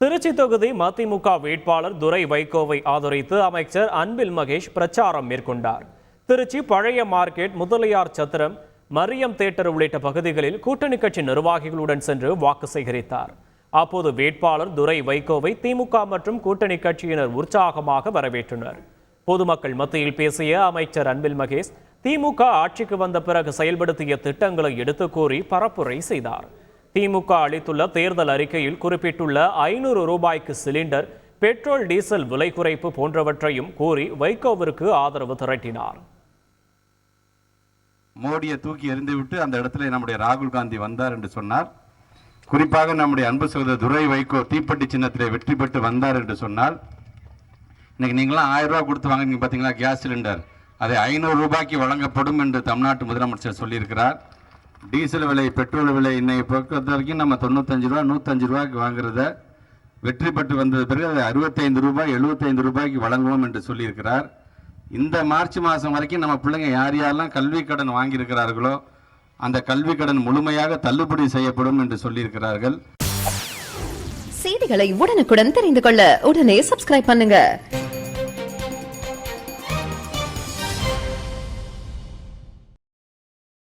திருச்சி தொகுதி மதிமுக வேட்பாளர் துரை வைகோவை ஆதரித்து அமைச்சர் அன்பில் மகேஷ் பிரச்சாரம் மேற்கொண்டார். திருச்சி பழைய மார்க்கெட், முதலியார் சத்திரம், மரியம் தியேட்டர் உள்ளிட்ட பகுதிகளில் கூட்டணி கட்சி நிர்வாகிகளுடன் சென்று வாக்கு சேகரித்தார். அப்போது வேட்பாளர் துரை வைகோவை திமுக மற்றும் கூட்டணி கட்சியினர் உற்சாகமாக வரவேற்றனர். பொதுமக்கள் மத்தியில் பேசிய அமைச்சர் அன்பில் மகேஷ் திமுக ஆட்சிக்கு வந்த பிறகு செயல்படுத்திய திட்டங்களை எடுத்து கூறி பரப்புரை செய்தார். திமுக அளித்துள்ள தேர்தல் அறிக்கையில் குறிப்பிட்டுள்ள 500 ரூபாய்க்கு சிலிண்டர், பெட்ரோல், டீசல் விலை குறைப்பு போன்றவற்றையும் கூறி வைகோவிற்கு ஆதரவு திரட்டினார். மோடியை தூக்கி எறிந்துவிட்டு அந்த இடத்துல நம்முடைய ராகுல் காந்தி வந்தார் என்று சொன்னார். குறிப்பாக நம்முடைய அன்பு சகோதரர் துரை வைகோ தீப்பெட்டி சின்னத்திலே வெற்றி பெற்று வந்தார் என்று சொன்னால், இன்னைக்கு நீங்களாம் 1000 ரூபாய் கொடுத்து வாங்குறீங்க பார்த்தீங்களா கேஸ் சிலிண்டர், அதை 500 ரூபாய்க்கு வழங்கப்படும் என்று தமிழ்நாட்டு முதலமைச்சர் சொல்லியிருக்கிறார். டீசல் விலை, பெட்ரோல் விலை இன்னைக்கு பொறுத்த வரைக்கும் நம்ம 95 ரூபா 105 ரூபாய்க்கு வாங்குறத வெற்றி பெற்று வந்தது பிறகு அதை 65 ரூபாய் 75 ரூபாய்க்கு வழங்குவோம் என்று சொல்லியிருக்கிறார். இந்த மார்ச் மாதம் வரைக்கும் நம்ம பிள்ளைங்க யார் யாரெல்லாம் கல்வி கடன் வாங்கியிருக்கிறார்களோ அந்த கல்வி கடன் முழுமையாக தள்ளுபடி செய்யப்படும் என்று சொல்லியிருக்கிறார்கள். செய்திகளை உடனுக்குடன் தெரிந்து கொள்ள உடனே சப்ஸ்கிரைப் பண்ணுங்க.